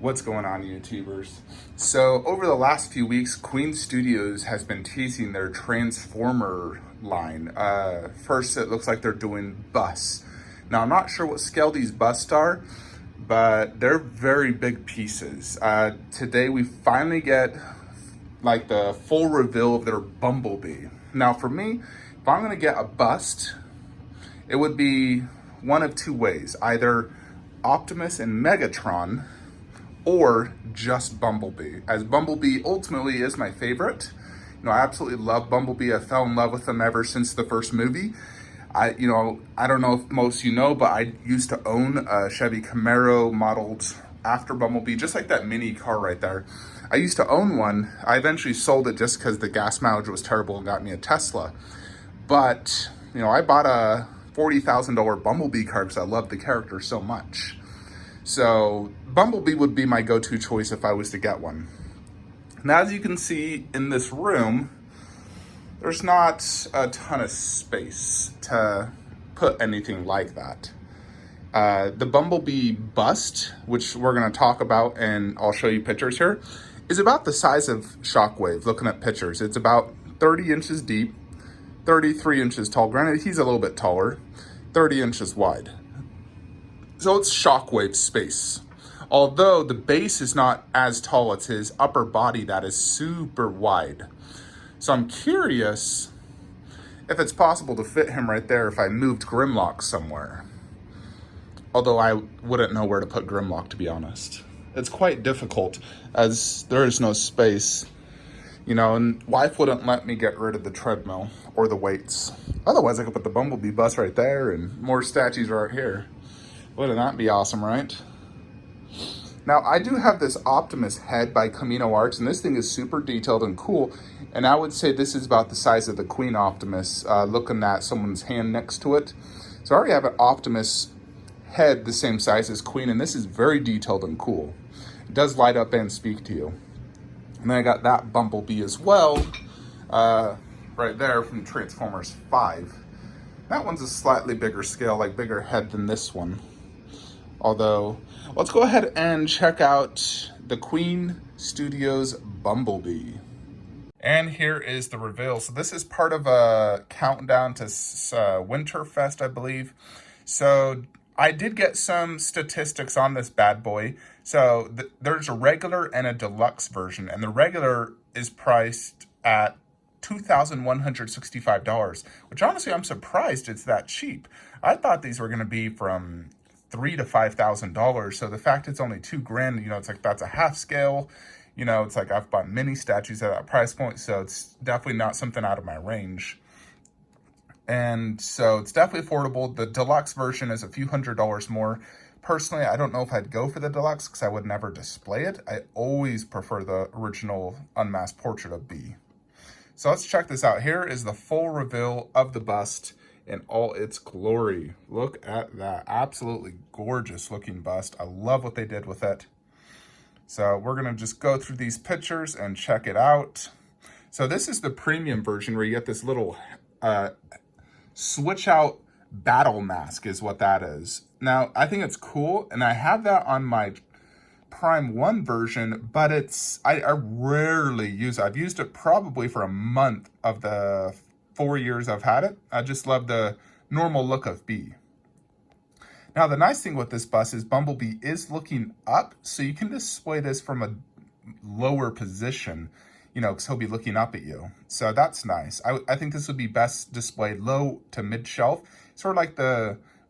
What's going on, YouTubers? So over the last few weeks, Queen Studios has been teasing their Transformer line. First, it looks like they're doing busts. Now, I'm not sure what scale these busts are, but they're very big pieces. Today, we finally get like the full reveal of their Bumblebee. Now, for me, if I'm gonna get a bust, it would be one of two ways: either Optimus and Megatron, or just Bumblebee, as Bumblebee ultimately is my favorite. I absolutely love Bumblebee. I fell in love with him ever since the first movie. I don't know if most of you know, but I used to own a Chevy Camaro modeled after Bumblebee, just like that mini car right there. I used to own one. I eventually sold it just because the gas mileage was terrible and got me a Tesla. But, I bought a $40,000 Bumblebee car because I love the character so much. So Bumblebee would be my go-to choice if I was to get one. Now, as you can see in this room, there's not a ton of space to put anything like that. The Bumblebee bust, which we're going to talk about and I'll show you pictures here, is about the size of Shockwave. Looking at pictures, it's about 30 inches deep, 33 inches tall. Granted, he's a little bit taller, 30 inches wide. So it's Shockwave space. Although the base is not as tall, it's his upper body that is super wide. So I'm curious if it's possible to fit him right there if I moved Grimlock somewhere. Although I wouldn't know where to put Grimlock, to be honest. It's quite difficult as there is no space. And wife wouldn't let me get rid of the treadmill or the weights. Otherwise, I could put the Bumblebee bus right there and more statues right here. Wouldn't that be awesome, right? Now, I do have this Optimus Head by Camino Arts, and this thing is super detailed and cool. And I would say this is about the size of the Queen Optimus, looking at someone's hand next to it. So I already have an Optimus Head the same size as Queen, and this is very detailed and cool. It does light up and speak to you. And then I got that Bumblebee as well, right there from Transformers 5. That one's a slightly bigger scale, like bigger head than this one. Although, let's go ahead and check out the Queen Studios Bumblebee. And here is the reveal. So this is part of a countdown to Winterfest, I believe. So I did get some statistics on this bad boy. So there's a regular and a deluxe version. And the regular is priced at $2,165, which honestly, I'm surprised it's that cheap. I thought these were going to be from $3,000 to $5,000. So the fact it's only $2,000, it's like that's a half scale. It's like I've bought many statues at that price point, so it's definitely not something out of my range. And so it's definitely affordable. The deluxe version is a few $100s more. Personally, I don't know if I'd go for the deluxe because I would never display it. I always prefer the original unmasked portrait of B. So let's check this out. Here is the full reveal of the bust in all its glory. Look at that. Absolutely gorgeous looking bust. I love what they did with it. So we're going to just go through these pictures and check it out. So this is the premium version where you get this little switch out battle mask is what that is. Now, I think it's cool, and I have that on my Prime 1 version, but I rarely use it. I've used it probably for a month of the 4 years I've had it. I just love the normal look of B. Now, the nice thing with this bus is Bumblebee is looking up, so you can display this from a lower position, because he'll be looking up at you. So that's nice. I think this would be best displayed low to mid shelf, sort of like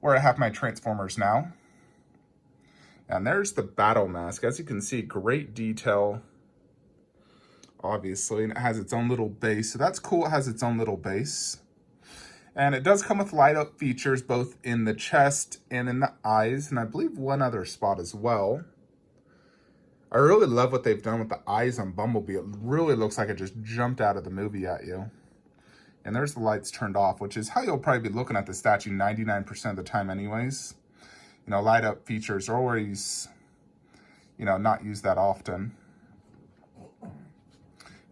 where I have my Transformers now. And there's the battle mask. As you can see, great detail, obviously, and it has its own little base. So that's cool, it has its own little base. And it does come with light up features both in the chest and in the eyes, and I believe one other spot as well. I really love what they've done with the eyes on Bumblebee. It really looks like it just jumped out of the movie at you. And there's the lights turned off, which is how you'll probably be looking at the statue 99% of the time anyways. Light up features are always, not used that often.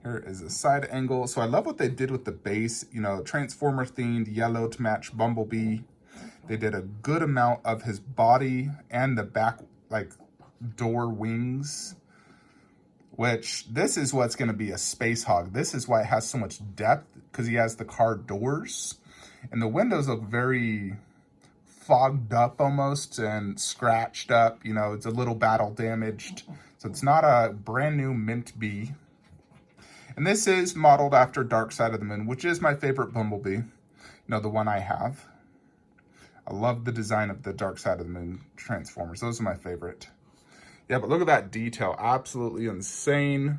Here is a side angle. So I love what they did with the base, Transformer themed yellow to match Bumblebee. They did a good amount of his body and the back, door wings, which this is what's going to be a space hog. This is why it has so much depth, because he has the car doors. And the windows look very fogged up almost and scratched up. You know, it's a little battle damaged. So it's not a brand new mint bee. And this is modeled after Dark Side of the Moon, which is my favorite Bumblebee. You know, the one I have. I love the design of the Dark Side of the Moon Transformers. Those are my favorite. Yeah, but look at that detail. Absolutely insane. You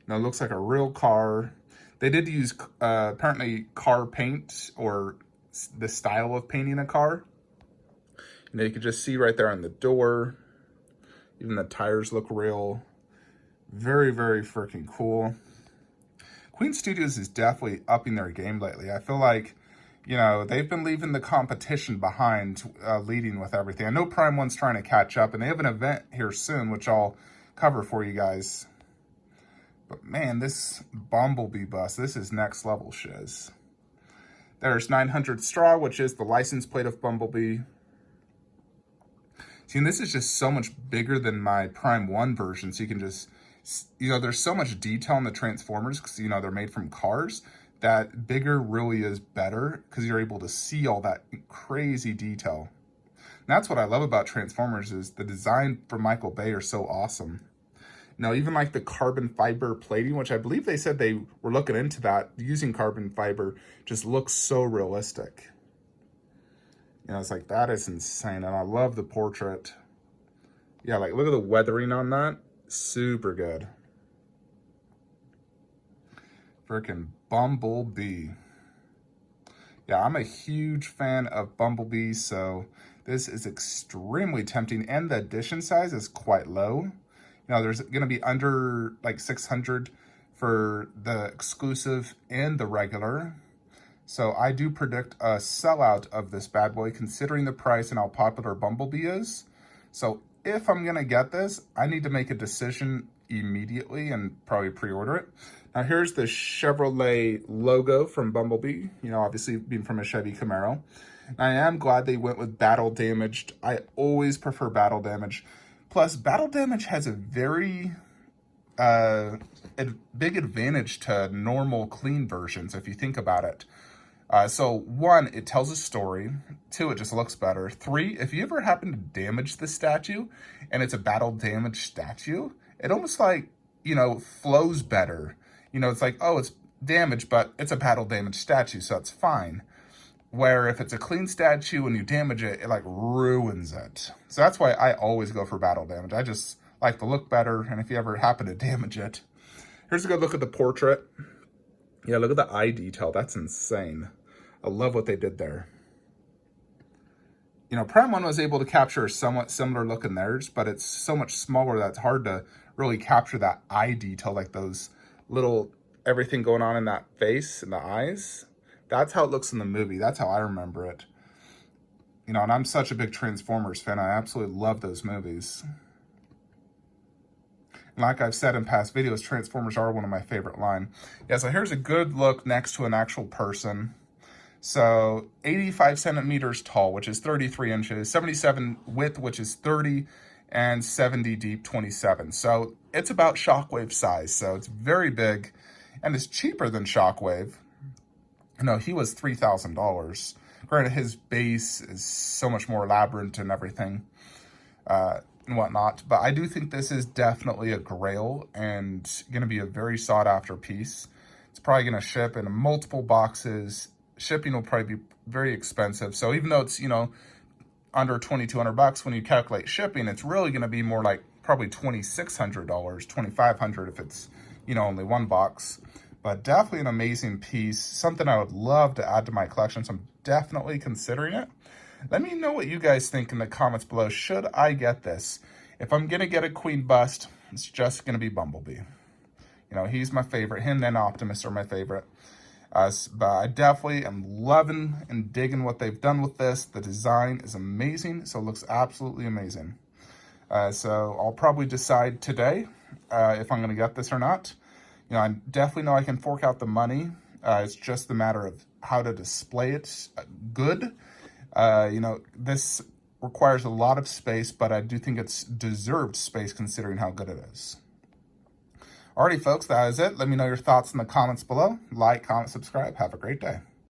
know, it looks like a real car. They did use, apparently, car paint, or the style of painting a car. You know, you can just see right there on the door. Even the tires look real. Very, very freaking cool. Queen Studios is definitely upping their game lately. I feel like, you know, they've been leaving the competition behind, leading with everything. I know Prime 1's trying to catch up, and they have an event here soon, which I'll cover for you guys. But man, this Bumblebee bus, this is next level shiz. There's 900 Straw, which is the license plate of Bumblebee. See, and this is just so much bigger than my Prime 1 version, so you can just, you know, there's so much detail in the Transformers, because, you know, they're made from cars, that bigger really is better, because you're able to see all that crazy detail. And that's what I love about Transformers, is the design from Michael Bay are so awesome. You know, even like the carbon fiber plating, which I believe they said they were looking into that, using carbon fiber, just looks so realistic. You know, it's like, that is insane. And I love the portrait. Yeah, like, look at the weathering on that. Super good. Freaking Bumblebee. Yeah, I'm a huge fan of Bumblebee, so this is extremely tempting. And the edition size is quite low. You know, there's going to be under like 600 for the exclusive and the regular. So I do predict a sellout of this bad boy, considering the price and how popular Bumblebee is. So if I'm going to get this, I need to make a decision immediately and probably pre-order it. Now here's the Chevrolet logo from Bumblebee, you know, obviously being from a Chevy Camaro. And I am glad they went with battle damaged. I always prefer battle damage. Plus, battle damage has a very big advantage to normal clean versions, if you think about it. So 1, it tells a story. 2, it just looks better. 3, if you ever happen to damage the statue and it's a battle damaged statue, it almost like, you know, flows better. You know, it's like, oh, it's damaged, but it's a battle damaged statue, so it's fine. Where if it's a clean statue and you damage it, it like ruins it. So that's why I always go for battle damage. I just like the look better, and if you ever happen to damage it. Here's a good look at the portrait. Yeah, look at the eye detail. That's insane. I love what they did there. You know, Prime 1 was able to capture a somewhat similar look in theirs, but it's so much smaller that it's hard to really capture that eye detail, like those little, everything going on in that face and the eyes. That's how it looks in the movie. That's how I remember it. You know, and I'm such a big Transformers fan. I absolutely love those movies. And like I've said in past videos, Transformers are one of my favorite line. Yeah, so here's a good look next to an actual person. So 85 centimeters tall, which is 33 inches, 77 width, which is 30, and 70 deep, 27. So it's about Shockwave size. So it's very big, and it's cheaper than Shockwave. No, he was $3,000. Granted, his base is so much more elaborate and everything and whatnot. But I do think this is definitely a grail and going to be a very sought-after piece. It's probably going to ship in multiple boxes. Shipping will probably be very expensive. So even though it's, you know, under $2,200, when you calculate shipping, it's really going to be more like probably $2,600, $2,500 if it's, you know, only one box. But definitely an amazing piece, something I would love to add to my collection, so I'm definitely considering it. Let me know what you guys think in the comments below. Should I get this? If I'm going to get a Queen bust, it's just going to be Bumblebee. You know, he's my favorite. Him and Optimus are my favorite. But I definitely am loving and digging what they've done with this. The design is amazing, so it looks absolutely amazing. So I'll probably decide today if I'm going to get this or not. You know, I definitely know I can fork out the money. It's just a matter of how to display it good. You know, this requires a lot of space, but I do think it's deserved space considering how good it is. Alrighty, folks, that is it. Let me know your thoughts in the comments below. Like, comment, subscribe. Have a great day.